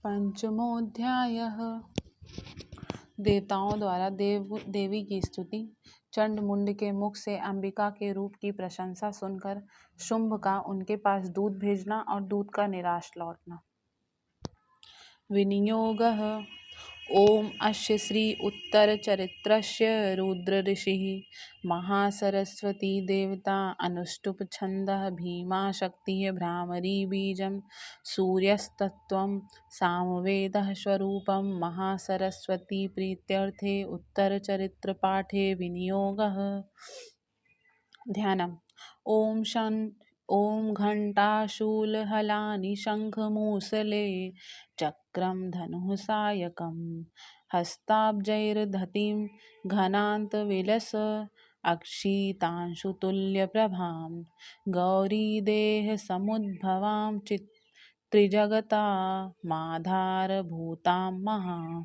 पंचमोऽध्यायः। देवताओं द्वारा देवी की स्तुति। चंड मुंड के मुख से अंबिका के रूप की प्रशंसा सुनकर शुंभ का उनके पास दूध भेजना और दूध का निराश लौटना। विनियोगः। ओम अस्य श्री उत्तर चरित्रस्य रुद्र ऋषिः महासरस्वती देवता अनुष्टुप छंदः भीमा शक्तिः भ्रामरी बीजं सूर्यस्तत्वं सामवेदः स्वरूपं महासरस्वती प्रीत्यर्थे उत्तर चरित्र पाठे विनियोगः। ध्यानम्। ओम घंटाशूलहलानि शंखमूसले चक्रं धनुः सायकं हस्ताब्जैर्दधिं घनान्तविलस अक्षितांशुतुल्यप्रभां गौरीदेहसमुद्भवां त्रिजगता माधारभूतां महा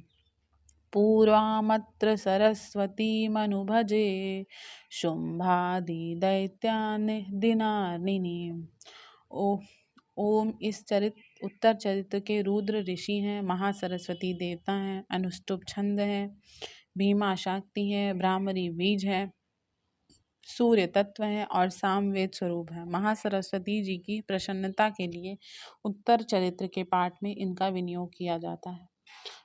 पूर्वामत्र सरस्वतीमनुभजे शुंभादिदैत्यानिदिनानिनीम्। ओम इस उत्तर चरित्र के रुद्र ऋषि हैं, महासरस्वती देवता हैं, अनुष्टुप छंद है, भीमा शक्ति है, भ्रामरी बीज है, सूर्य तत्व है और सामवेद स्वरूप है। महासरस्वती जी की प्रसन्नता के लिए उत्तर चरित्र के पाठ में इनका विनियोग किया जाता है।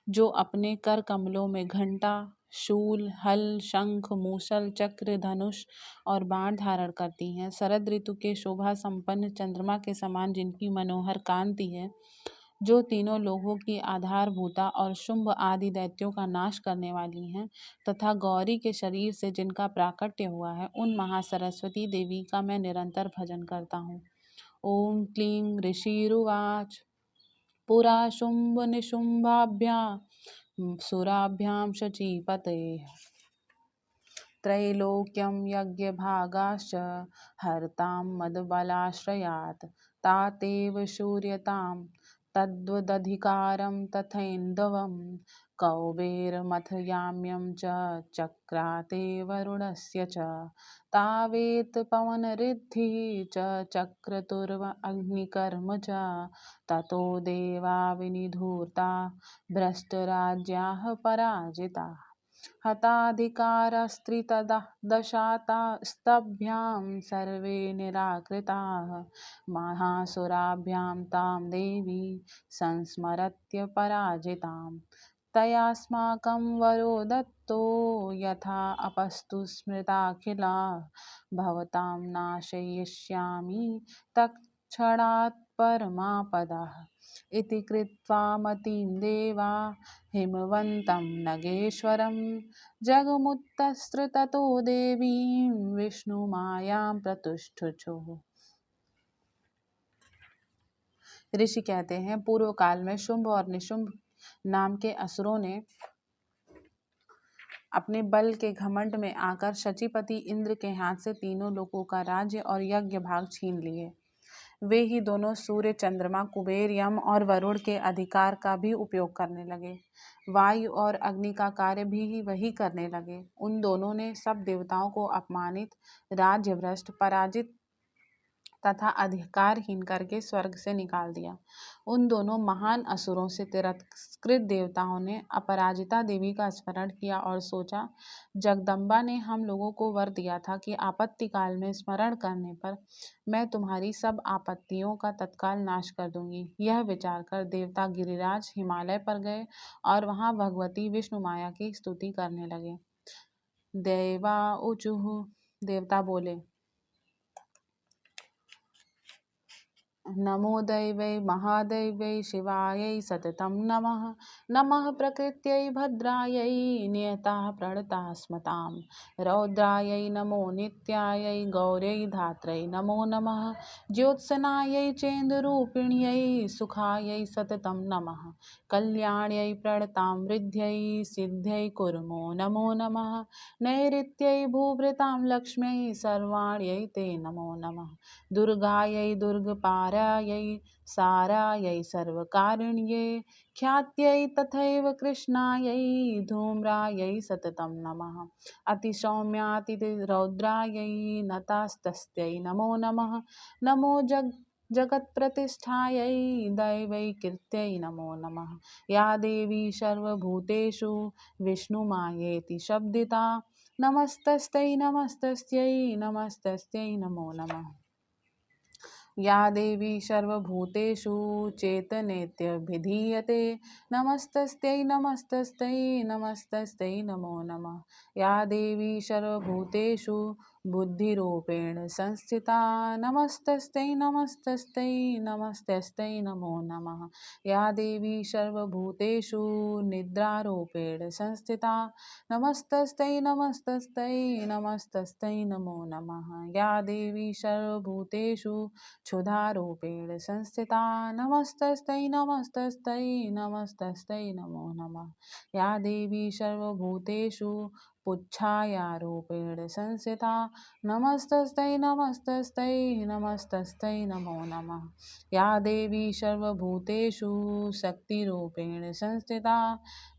जो अपने कर कमलों में घंटा, शूल, हल, शंख, मूसल, चक्र, धनुष और बाण धारण करती हैं। शरद ऋतु के शोभा संपन्न चंद्रमा के समान जिनकी मनोहर कांति है, जो तीनों लोगों की आधारभूता और शुंभ आदि दैत्यों का नाश करने वाली हैं, तथा गौरी के शरीर से जिनका प्राकट्य हुआ है, उन महासरस्वती देवी का मैं निरंतर भजन करता हूँ। ओम क्लीं ऋषिरुवाच। पुरा शुंभ निशुंभाभ्यां सुराभ्यां शचीपतेः त्रैलोक्यं यज्ञभागाश्च हर्तां मदबलाश्रयात् तातेव शूर्यतां तद्वदधिकारं तथैन्दवं कौबेरमथ याम्यं च चक्राते वरुणस्य च तावेत पवनऋद्धिः च चक्रतुर्व अग्निकर्म च ततो देवा विनिधूर्ता भ्रष्टराज्याः पराजिताः हताधिकारस्त्रिदशास्ताभ्यां सर्वे निराकृताः महासुराभ्यां तां देवी संस्मरत्य पराजिताम् तयास्माकं वरो दत्तो यथा अपस्तु स्मृताखिलाः भवतां नाशयिष्यामि तत्क्षणात् परमापदः इति कृत्वा मतिं देवा हिमवन्तं नगेश्वरं जगमुत्तस्त्र ततो देवीं विष्णुमायां प्रतुष्ठुः। ऋषि कहते हैं, पूर्व काल में शुंभ और निशुंभ नाम के असुरों ने अपने बल के घमंड में आकर शचीपति इंद्र के हाथ से तीनों लोकों का राज्य और यज्ञ भाग छीन लिए। वे ही दोनों सूर्य, चंद्रमा, कुबेर, यम और वरुण के अधिकार का भी उपयोग करने लगे। वायु और अग्नि का कार्य भी वही करने लगे। उन दोनों ने सब देवताओं को अपमानित, राज्यभ्रष्ट, पराजित तथा अधिकारहीन करके स्वर्ग से निकाल दिया। उन दोनों महान असुरों से तिरस्कृत देवताओं ने अपराजिता देवी का स्मरण किया और सोचा, जगदम्बा ने हम लोगों को वर दिया था कि आपत्ति काल में स्मरण करने पर मैं तुम्हारी सब आपत्तियों का तत्काल नाश कर दूंगी। यह विचार कर देवता गिरिराज हिमालय पर गए और वहां भगवती विष्णु माया की स्तुति करने लगे। देवा ऊचुः। देवता बोले, नमो दैवै महादैवै शिवायै सततं नमः। नमः प्रकृत्यै भद्रायै नियताः प्रणताः स्मतां रौद्रायै नमो नित्यायै गौर्यै धात्रै नमो नमः। ज्योत्सनायै चेन्दरूपिण्यै सुखायै सततं नमः। कल्याण्यै प्रणतां वृद्ध्यै सिद्ध्यै कुर्मो नमो नमः। नैऋत्यै भूभृतां लक्ष्म्यै सर्वाण्यै ते नमो नमः। दुर्गायै दुर्गपारायै सारायै सर्वकारिण्यै ख्यात्यै तथैव कृष्णायै धूम्रायै सततं नमः। अतिसौम्यातिरौद्रायै नतास्तस्यै नमो नमः। नमो जगत्प्रतिष्ठायै दैवैकीर्त्यै नमो नमः। या देवी सर्वभूतेषु विष्णुमायेति शब्दिता नमस्तस्यै नमस्तस्यै नमस्तस्यै नमो नमः। या देवी सर्वभूतेषु चेतनेत्यभिधीयते नमस्तस्यै नमस्तस्यै नमस्तस्यै नमो नमः। या देवी सर्वभूतेषु बुद्धिरूपेण संस्थिता नमस्तस्यै नमस्तस्यै नमस्तस्यै नमो नमः। या देवी सर्वभूतेषु निद्रारूपेण संस्थिता नमस्तस्यै नमस्तस्यै नमस्तस्यै नमो नमः। या देवी सर्वभूतेषु क्षुधारूपेण संस्थिता नमस्तस्यै नमस्तस्यै नमस्तस्यै नमो नमः। या देवी सर्वभूतेषु पुच्छायारूपेण संस्थिता नमस्तस्यै नमस्तस्यै नमस्तस्यै नमो नमः। या देवी सर्वभूतेषु शक्तिरूपेण संस्थिता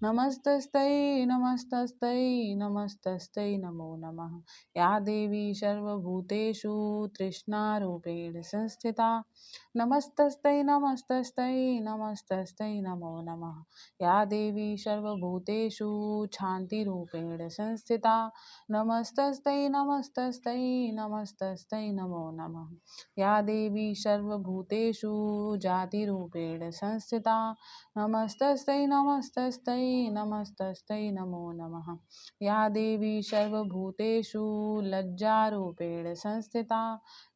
नमस्तस्यै नमस्तस्यै नमस्तस्यै नमो नमः। या देवी सर्वभूतेषु तृष्णारूपेण संस्थिता नमस्तस्यै नमस्तस्यै नमस्तस्यै नमो नमः। या देवी सर्वभूतेषु शान्तिरूपेण संस्थिता नमस्तस्यै नमस्तस्यै नमस्तस्यै नमो नमः। या देवी सर्वभूतेषु जातिरूपेण संस्थिता नमस्तस्यै नमस्तस्यै नमस्तस्यै नमो नमः। या देवी सर्वभूतेषु लज्जारूपेण संस्थिता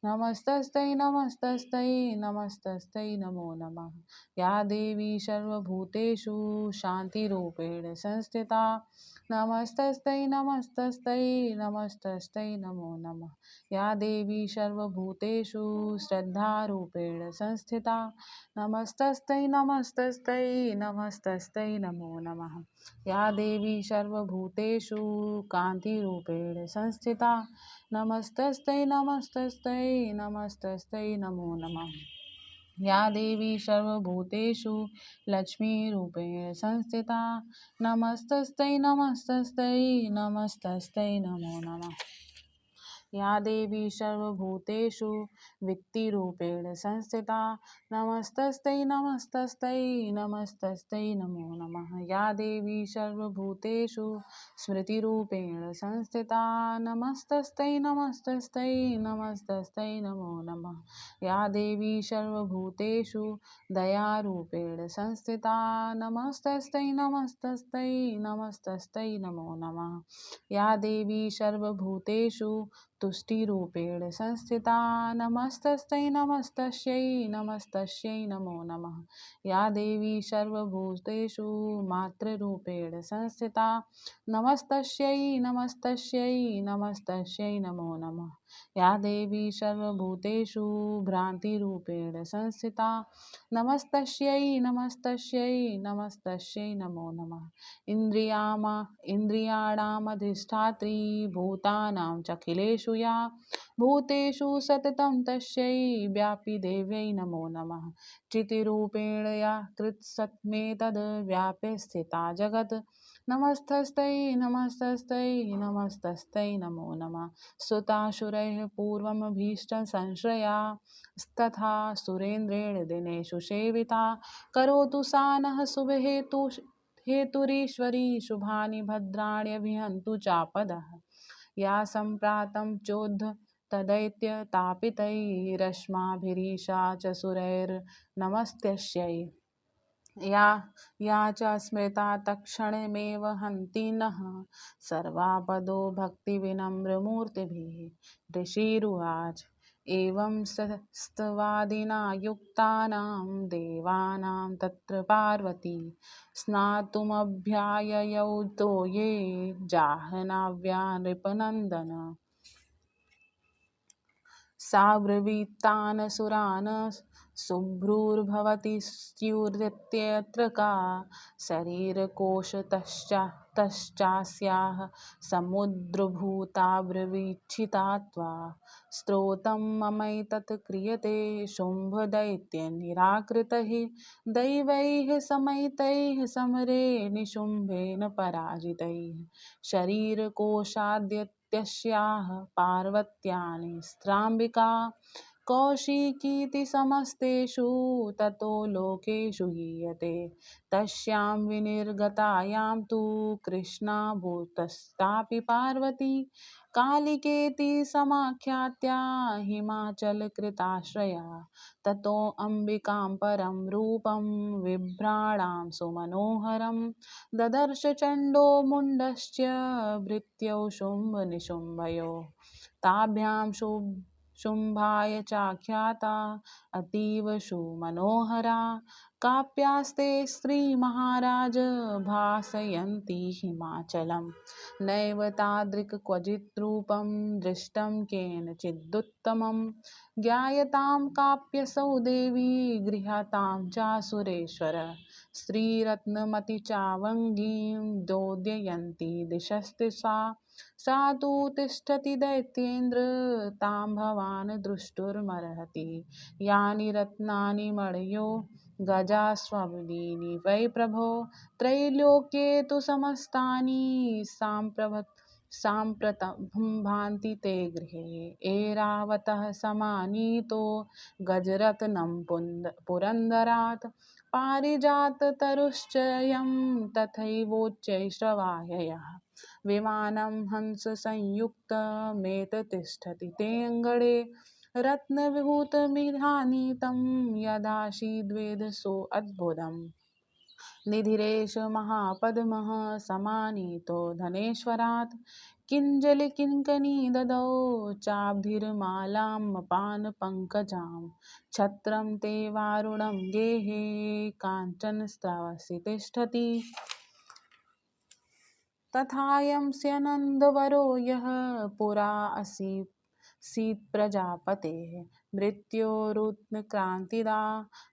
नमस्तस्यै नमस्तस्यै नमस्तस्यै नमो नमः। या देवी सर्वभूतेषु शान्तिरूपेण संस्थिता नमस्तस्यै नमस्तस्यै नमस्तस्यै नमो नमः। या देवी सर्वभूतेषु श्रद्धारूपेण संस्थिता नमस्तस्यै नमस्तस्यै नमस्तस्यै नमो नमः। या देवी सर्वभूतेषु कान्तिरूपेण संस्थिता नमस्तस्यै नमस्तस्यै नमस्तस्यै नमो नमः। या देवी सर्वभूतेषु लक्ष्मीरूपेण संस्थिता नमस्तस्यै नमस्तस्यै नमस्तस्यै नमो नमः। या देवी सर्वभूतेषु वित्तिरूपेण संस्थिता नमस्तस्यै नमस्तस्यै नमस्तस्यै नमो नमः। या देवी सर्वभूतेषु स्मृतिरूपेण संस्थिता नमस्तस्यै नमस्तस्यै नमस्तस्यै नमो नमः। या देवी सर्वभूतेषु दयारूपेण संस्थिता नमस्तस्यै नमस्तस्यै नमस्तस्यै नमो नमः। या देवी सर्वभूतेषु तुष्टिरूपेण संस्थिता नमस्तस्यै नमस्तस्यै नमस्तस्यै नमो नमः। या देवी सर्वभूतेषु मातृरूपेण संस्थिता नमस्तस्यै नमस्तस्यै नमस्तस्यै नमो नमः। या देवी सर्वभूतेषु भ्रान्तिरूपेण संस्थिता नमस्तस्यै नमस्तस्यै नमस्तस्यै नमो नमः। इन्द्रियाणामधिष्ठात्री भूतानां चखिलेषु या भूतेषु सततं तस्यै व्यापी देव्यै नमो नमः। चितिरूपेण या कृत्सत्मेतद् व्याप्य स्थिता जगत् नमस्तस्यै नमस्तस्यै नमस्तस्यै नमो नमः। सुतासुरैः पूर्वमभीष्टसंश्रया तथा सुरेन्द्रेण दिनेषु सेविता करोतु सा नः हेतुरीश्वरी शुभानि भद्राण्यभिहन्तु चापदः। या सम्प्रातं चोद्धतदैत्यतापितैरश्माभिरीशा च सुरैर्नमस्तस्यै। या च स्मृता तत्क्षणमेव हन्ति नः सर्वापदो भक्तिविनम्रमूर्तिभिः। ऋषिरुवाच एवं स्तवादिना युक्तानां देवानां तत्र पार्वती स्नातुमभ्याययौ तो ये जाह्नव्या नृपनन्दन। सा ब्रवीत्तान् सुरान् शुभ्रूर्भवति स्युरित्यत्र का शरीरकोशतश्चास्याः समुद्रभूता ब्रवीच्छिता त्वा स्तोत्रं ममैतत् क्रियते शुम्भदैत्यनिराकृतैः दैवैः समेतैः समरे निशुम्भेन पराजितैः। शरीरकोशाद्यस्याः पार्वत्या स्त्राम्बिका कौशिकीति समस्तेषु ततो लोकेषु गीयते। तस्यां विनिर्गतायां तु कृष्णाभूतस्तापि पार्वती कालिकेति समाख्यात्या हिमाचलकृताश्रया। ततो अम्बिकां परं रूपं बिभ्राणां सुमनोहरं ददर्श चण्डो मुण्डश्च भृत्यौ शुम्भनिशुम्भयोः। ताभ्यां शुम्भाय चाख्याता अतीव सुमनोहरा काप्यास्ते स्त्रीमहाराज भासयन्ती हिमाचलं। नैव तादृक् क्वचित् रूपं दृष्टं केनचिदुत्तमं। ज्ञायतां काप्यसौ देवी गृह्यतां चासुरेश्वर। स्त्रीरत्नमतिचावङ्गीं दोद्ययन्ती दिशस्ते सा। सा तु तिष्ठति दैत्येन्द्र तां भवान् द्रष्टुमर्हति। यानि रत्नानि मणयो गजास्वदीनि वै प्रभो। त्रैलोक्ये तु समस्तानि साम्प्रतं भान्ति ते गृहे। एरावतः समानीतो गजरत्नं पुरन्दरात्। पारिजाततरुश्चयं तथैवोच्चैश्रवाययः। विमानं हंससंयुक्तमेतत्तिष्ठति तेऽङ्गणे। रत्नविभूतमिहानीतं यदाशीद्वेद सोऽद्भुतम्। निधिरेश महापद्मः समानीतो धनेश्वरात्। किञ्जलिकिङ्कणी ददौ चाब्धिर्मालामपानपङ्कजां। छत्रं ते वारुणं गेहे काञ्चनस्रवसि तिष्ठति। तथायं स्यनन्दवरो यः पुरा असीत्प्रजापतेः। मृत्योरुत्क्रान्तिदा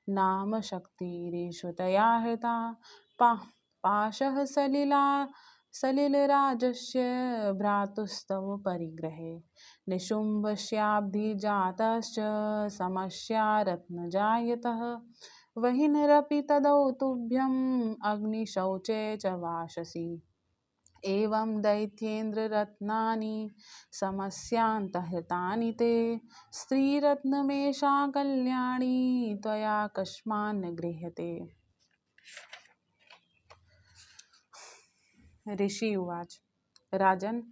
नाम शक्तिरीशुतया हृता। पाशः सलिलराजस्य भ्रातुस्तव परिग्रहे। निशुम्भस्याब्धिजातश्च समस्या रत्नजायतः। वह्निरपि तदौ तुभ्यम् अग्निशौचे च वाससि। एवं दैत्येन्द्ररत्नानि समस्यान्तहृतानि ते। स्त्रीरत्नमेषा कल्याणी त्वया कस्मान्न गृह्यते। ऋषि उवाच। राजन,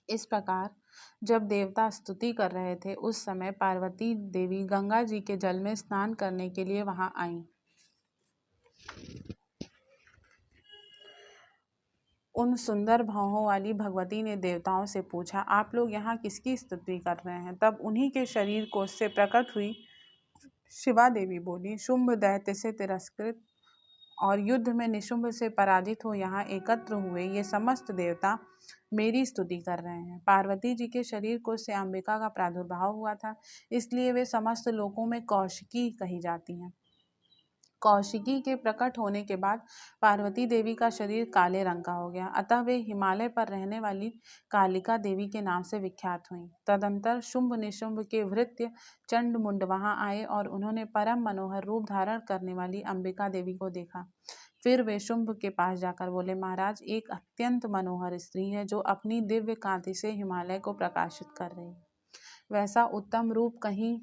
इस प्रकार जब देवता स्तुति कर रहे थे उस समय पार्वती देवी गंगा जी के जल में स्नान करने के लिए वहां आईं। उन सुंदर भावों वाली भगवती ने देवताओं से पूछा, आप लोग यहाँ किसकी स्तुति कर रहे हैं? तब उन्हीं के शरीर कोश से प्रकट हुई शिवा देवी बोली, शुंभ दैत्य से तिरस्कृत और युद्ध में निशुंभ से पराजित हो यहाँ एकत्र हुए ये समस्त देवता मेरी स्तुति कर रहे हैं। पार्वती जी के शरीर कोश से अंबिका का प्रादुर्भाव हुआ था, इसलिए वे समस्त लोकों में कौशिकी कही जाती हैं। कौशिकी के प्रकट होने के बाद पार्वती देवी का शरीर काले रंग का हो गया, अतः वे हिमालय पर रहने वाली कालिका देवी के नाम से विख्यात हुईं। तदंतर शुंभ निशुंभ के भृत्य चंड मुंड वहां आए और उन्होंने परम मनोहर रूप धारण करने वाली अंबिका देवी को देखा। फिर वे शुंभ के पास जाकर बोले, महाराज, एक अत्यंत मनोहर स्त्री है जो अपनी दिव्य कांति से हिमालय को प्रकाशित कर रही है। वैसा उत्तम रूप कहीं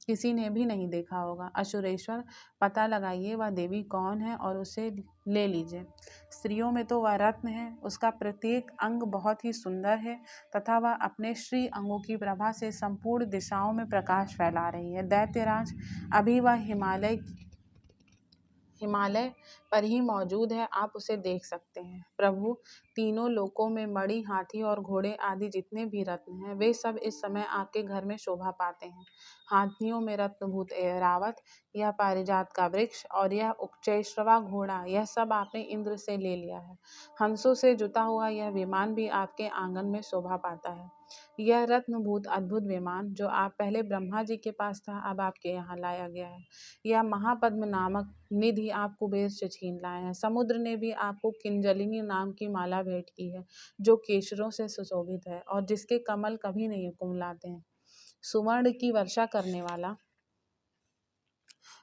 किसी ने भी नहीं देखा होगा। असुरेश्वर, पता लगाइए वह देवी कौन है और उसे ले लीजिए। स्त्रियों में तो वह रत्न है, उसका प्रत्येक अंग बहुत ही सुंदर है तथा वह अपने श्री अंगों की प्रभा से संपूर्ण दिशाओं में प्रकाश फैला रही है। दैत्यराज, अभी वह हिमालय पर ही मौजूद है, आप उसे देख सकते हैं। प्रभु, तीनों लोकों में मणि, हाथी और घोड़े आदि जितने भी रत्न हैं वे सब इस समय आपके घर में शोभा पाते हैं। हाथियों में रत्नभूत ऐरावत, यह पारिजात का वृक्ष और यह उच्चैश्रवा घोड़ा, यह सब आपने इंद्र से ले लिया है। हंसों से जुता हुआ यह विमान भी आपके आंगन में शोभा पाता है। यह रत्नभूत अद्भुत विमान जो आप पहले ब्रह्मा जी के पास था, अब आपके यहाँ लाया गया है। यह महापद्म नामक निधि आप कुबेर से छीन लाए हैं। समुद्र ने भी आपको किंजलिनी नाम की माला भेंट की है जो केशरों से सुशोभित है और जिसके कमल कभी नहीं कुमलाते हैं। सुवर्ण की वर्षा करने वाला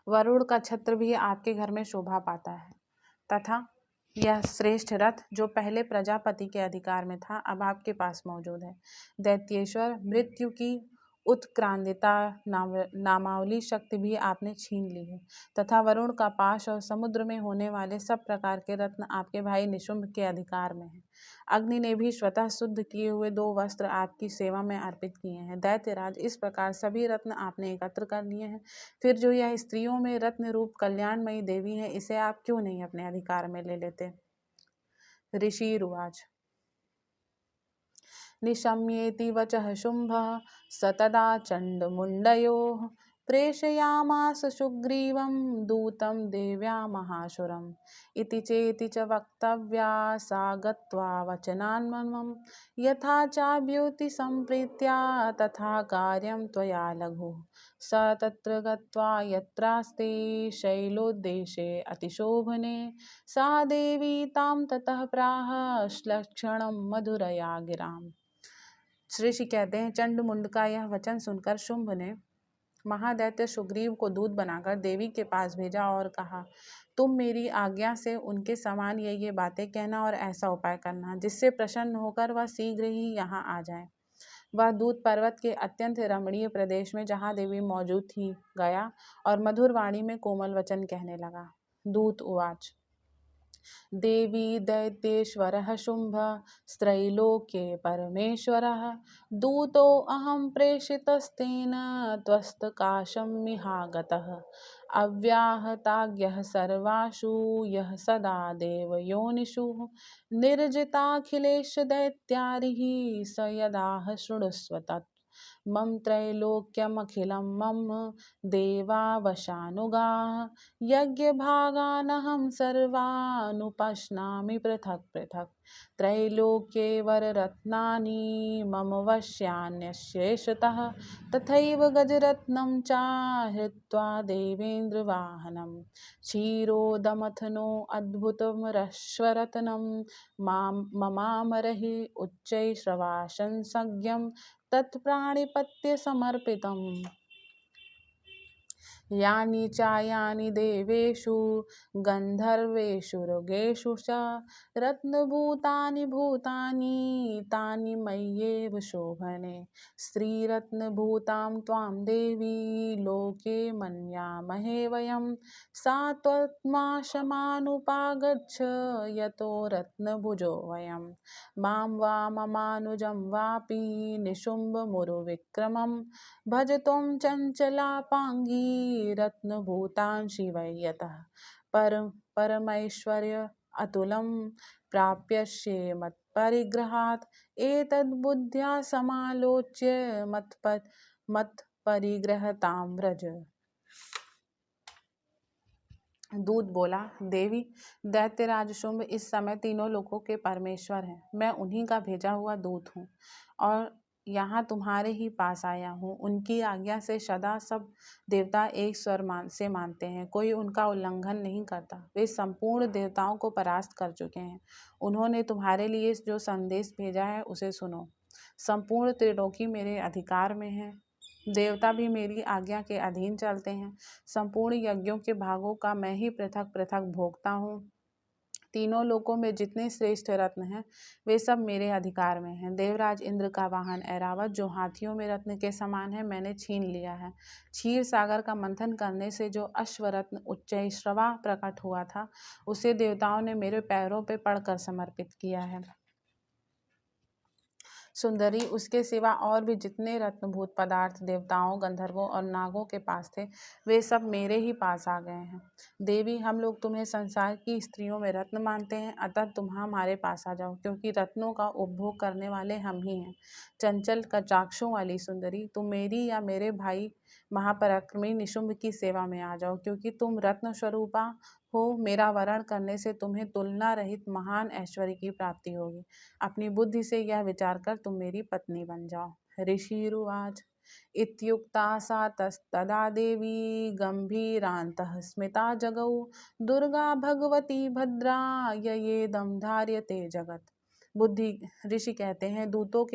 वरुण का छत्र भी आपके घर में शोभा पाता है तथा यह श्रेष्ठ रथ जो पहले प्रजापति के अधिकार में था अब आपके पास मौजूद है। दैत्येश्वर, मृत्यु की उत्क्रांदिता नामावली शक्ति भी आपने छीन ली है, तथा वरुण का पाश और समुद्र में होने वाले सब प्रकार के रत्न आपके भाई निशुंभ के अधिकार में हैं। अग्नि ने भी स्वतः शुद्ध किए हुए 2 वस्त्र आपकी सेवा में अर्पित किए हैं। दैत्यराज, इस प्रकार सभी रत्न आपने एकत्र कर लिए हैं, फिर जो यह स्त्रियों में रत्न रूप कल्याणमयी देवी है, इसे आप क्यों नहीं अपने अधिकार में ले लेते। ऋषिरुवाच। निशम्येति वचः शुम्भः स तदा चण्डमुण्डयोः प्रेषयामास सुग्रीवं दूतं देव्या महासुरम् इति चेति च वक्तव्या सा गत्वा वचनान्ममं यथा चाभ्युति सम्प्रीत्या तथा कार्यं त्वया लघुः स तत्र गत्वा यत्रास्ते शैलोद्देशे अतिशोभने सा देवी तां ततः प्राह श्लक्षणं मधुरया गिराम्। ऋषि कहते हैं, चंड मुंड का यह वचन सुनकर शुंभ ने महादैत्य सुग्रीव को दूत बनाकर देवी के पास भेजा और कहा, तुम मेरी आज्ञा से उनके समान ये बातें कहना और ऐसा उपाय करना जिससे प्रसन्न होकर वह शीघ्र ही यहाँ आ जाए। वह दूत पर्वत के अत्यंत रमणीय प्रदेश में जहाँ देवी मौजूद थी गया और मधुर वाणी में कोमल वचन कहने लगा। दूत उवाच। देवी दैत्येश्वरः शुम्भः स्त्रैलोक्ये परमेश्वरः दूतो अहं प्रेषितस्तेन त्वस्तकाशमिहागतः अव्याहताज्ञः सर्वासु यः सदा देवयोनिषु निर्जिताखिलेश दैत्यारिः स यदाह शृणुष्व तत् मम त्रैलोक्यमखिलं मम देवावशानुगाः यज्ञभागानहं सर्वानुपश्नामि पृथक् पृथक् त्रैलोक्ये वररत्नानि मम वश्यान्यशेषतः तथैव गजरत्नं चाहृत्वा देवेन्द्रवाहनं क्षीरोदमथनो अद्भुतमरश्वरत्नं ममामरहि उच्चैश्रवाशंसज्ञं तत्प्राणिपत्यसमर्पितम् यानि चायानि देवेषु गन्धर्वेषु ऋगेषु च रत्नभूतानि भूतानि तानि मय्येव शोभने स्त्रीरत्नभूतां त्वां देवी लोके मन्यामहे वयं सा त्वत्माशमानुपागच्छ यतो रत्नभुजो वयं मां वा ममानुजं वापि निशुम्भमुरुविक्रमं भज त्वं चञ्चलापाङ्गी रत्नभूतांसि वै यतः परमैश्वर्य अतुलं प्राप्यस्ये मत्परिग्रहात् एतद्बुद्ध्या समालोच्य मत्परिग्रहतां व्रज। दूत बोला, देवी, दैत्यराज शुंभ इस समय तीनों लोकों के परमेश्वर हैं। मैं उन्हीं का भेजा हुआ दूत हूँ और यहाँ तुम्हारे ही पास आया हूँ। उनकी आज्ञा से सदा सब देवता एक स्वर से मानते हैं, कोई उनका उल्लंघन नहीं करता। वे संपूर्ण देवताओं को परास्त कर चुके हैं। उन्होंने तुम्हारे लिए जो संदेश भेजा है उसे सुनो। संपूर्ण त्रिलोकी मेरे अधिकार में है, देवता भी मेरी आज्ञा के अधीन चलते हैं। संपूर्ण यज्ञों के भागों का मैं ही पृथक पृथक भोगता हूँ। तीनों लोकों में जितने श्रेष्ठ रत्न हैं वे सब मेरे अधिकार में हैं। देवराज इंद्र का वाहन ऐरावत जो हाथियों में रत्न के समान है मैंने छीन लिया है। क्षीर सागर का मंथन करने से जो अश्वरत्न उच्चैश्रवा प्रकट हुआ था उसे देवताओं ने मेरे पैरों पर पड़कर समर्पित किया है। सुंदरी, उसके सिवा और भी जितने रत्नभूत पदार्थ देवताओं, गंधर्वों और नागों के पास थे वे सब मेरे ही पास आ गए हैं। देवी, हम लोग तुम्हें संसार की स्त्रियों में रत्न मानते हैं, अतः तुम हमारे पास आ जाओ, क्योंकि रत्नों का उपभोग करने वाले हम ही हैं। चंचल कटाक्षों वाली सुंदरी, तुम मेरी या मेरे भाई महापराक्रमी निशुंभ की सेवा में आ जाओ, क्योंकि तुम रत्न स्वरूपा हो। मेरा वरण करने से तुम्हें तुलना रहित महान ऐश्वर्य की प्राप्ति होगी। अपनी बुद्धि से यह विचार कर तुम मेरी पत्नी बन जाओ। ऋषिरुवाच। इत्युक्ता सा तस्तदा देवी गंभीरान्तः स्मिता जगौ दुर्गा भगवती भद्रा ययेदं धार्यते जगत। बुद्धि ऋषि कहते हैं, दूतों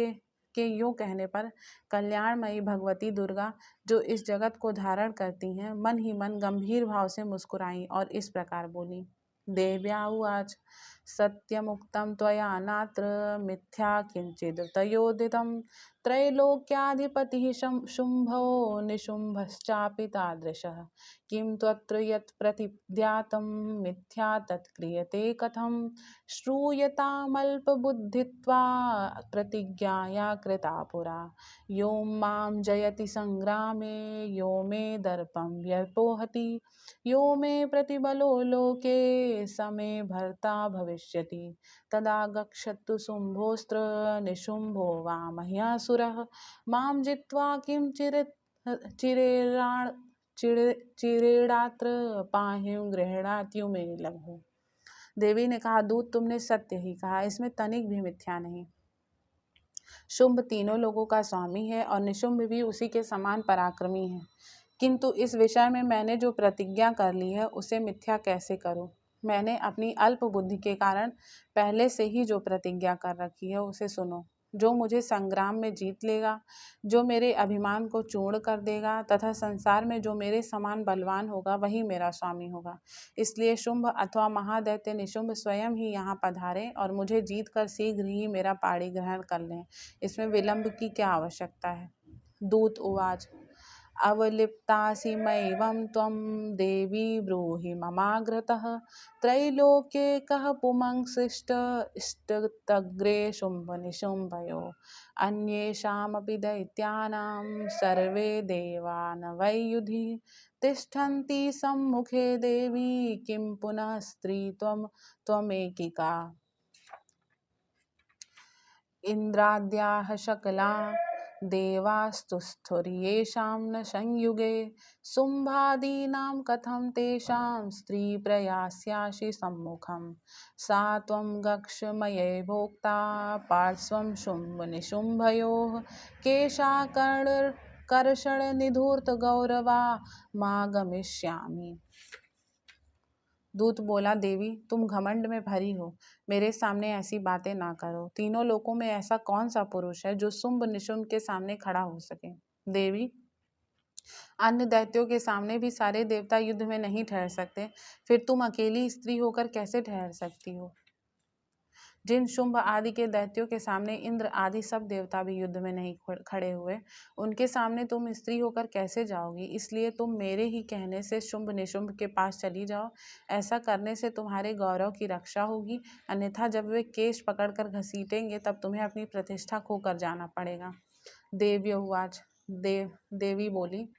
के यूं कहने पर कल्याणमयी भगवती दुर्गा जो इस जगत को धारण करती हैं मन ही मन गंभीर भाव से मुस्कुराई और इस प्रकार बोली। देव्या उवाच। सत्यमुक्तं त्वया नात्र मिथ्या किंचिद् तयोदितं त्रैलोक्याधिपतिः शुम्भो निशुम्भश्चापि तादृशः किं त्वत्र यत् प्रतिज्ञातं मिथ्या तत् क्रियते कथं श्रूयतामल्पबुद्धित्वा प्रतिज्ञाया कृता पुरा यो मां जयति संग्रामे यो मे दर्पं व्यपोहति यो मे प्रतिबलो लोके स मे भर्ता भविष्यति तदा गच्छतु शुम्भोऽस्त्र निशुम्भो वा मह्यासुरः मां जित्वा किं चिरेणात्र पाहिं गृह्णात्यु मे लघु। देवी ने कहा, दूत तुमने सत्य ही कहा, इसमें तनिक भी मिथ्या नहीं। शुंभ तीनों लोगों का स्वामी है और निशुंभ भी उसी के समान पराक्रमी है, किंतु इस विषय में मैंने जो प्रतिज्ञा कर ली है उसे मिथ्या कैसे करूं। मैंने अपनी अल्प बुद्धि के कारण पहले से ही जो प्रतिज्ञा कर रखी है उसे सुनो। जो मुझे संग्राम में जीत लेगा, जो मेरे अभिमान को चूर्ण कर देगा तथा संसार में जो मेरे समान बलवान होगा वही मेरा स्वामी होगा। इसलिए शुंभ अथवा महादैत्य निशुंभ स्वयं ही यहाँ पधारे और मुझे जीत कर शीघ्र ही मेरा पाणी ग्रहण कर लें। इसमें विलंब की क्या आवश्यकता है। दूत उवाच अवलिप्तासि मयैवं त्वं देवी ब्रूहि ममाग्रतः त्रैलोक्ये कः पुमंसृष्ट इष्टतग्रे शुम्भनिशुम्भयोः अन्येषामपि दैत्यानां सर्वे देवानवै युधि तिष्ठन्ति सम्मुखे देवी किं पुनः स्त्री त्वमेकिका इन्द्राद्याः शकला देवास्तुस्थुर्येषां न संयुगे शुम्भादीनां कथं तेषां स्त्रीप्रयास्यासि सम्मुखं सा त्वं गक्ष मयैवोक्ता पार्श्वं शुम्भनिशुम्भयोः केशाकर्षणनिधूर्तगौरवा मागमिष्यामि। दूत बोला, देवी तुम घमंड में भरी हो, मेरे सामने ऐसी बातें ना करो। तीनों लोकों में ऐसा कौन सा पुरुष है जो शुंभ निशुंभ के सामने खड़ा हो सके। देवी, अन्य दैत्यों के सामने भी सारे देवता युद्ध में नहीं ठहर सकते, फिर तुम अकेली स्त्री होकर कैसे ठहर सकती हो। जिन शुंभ आदि के दैत्यों के सामने इंद्र आदि सब देवता भी युद्ध में नहीं खड़े हुए, उनके सामने तुम स्त्री होकर कैसे जाओगी। इसलिए तुम मेरे ही कहने से शुंभ निशुंभ के पास चली जाओ। ऐसा करने से तुम्हारे गौरव की रक्षा होगी, अन्यथा जब वे केश पकड़कर घसीटेंगे तब तुम्हें अपनी प्रतिष्ठा खोकर जाना पड़ेगा। देव्युवाच देवी बोली,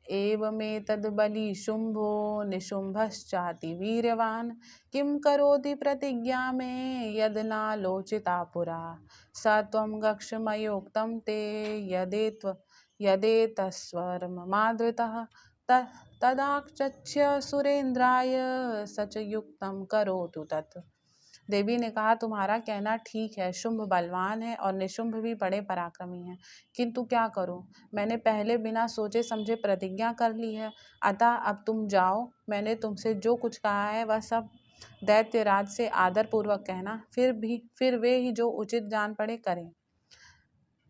एवमेतद्बली शुंभो निशुंभश्चाति वीर्यवान् किं करोति प्रतिज्ञा में यदनालोचिता पुरा स त्वं गक्ष मयोक्तं ते यदेतस्वरमादृतः तदाक्षच्य सुरेन्द्राय सच युक्तं करोतु तत्। देवी ने कहा, तुम्हारा कहना ठीक है, शुंभ बलवान है और निशुंभ भी बड़े पराक्रमी हैं, किंतु क्या करूं, मैंने पहले बिना सोचे समझे प्रतिज्ञा कर ली है। अतः अब तुम जाओ, मैंने तुमसे जो कुछ कहा है वह सब दैत्यराज से आदर पूर्वक कहना, फिर वे ही जो उचित जान पड़े करें।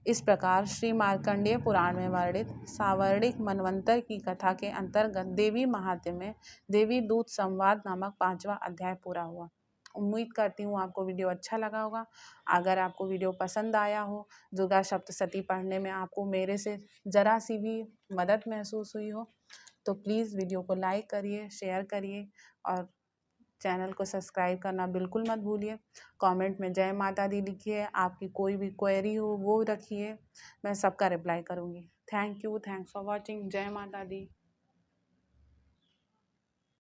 इस प्रकार श्री मार्कंडेय पुराण में वर्णित सावर्णिक मनवंतर की कथा के अंतर्गत देवी महात्म्य में देवी दूत संवाद नामक 5वां अध्याय पूरा हुआ। उम्मीद करती हूँ आपको वीडियो अच्छा लगा होगा। अगर आपको वीडियो पसंद आया हो, दुर्गा सप्तशती पढ़ने में आपको मेरे से ज़रा सी भी मदद महसूस हुई हो, तो प्लीज़ वीडियो को लाइक करिए, शेयर करिए और चैनल को सब्सक्राइब करना बिल्कुल मत भूलिए। कमेंट में जय माता दी लिखिए, आपकी कोई भी क्वेरी हो वो रखिए, मैं सबका रिप्लाई करूँगी। Thank you, thanks for watching. जय माता दी।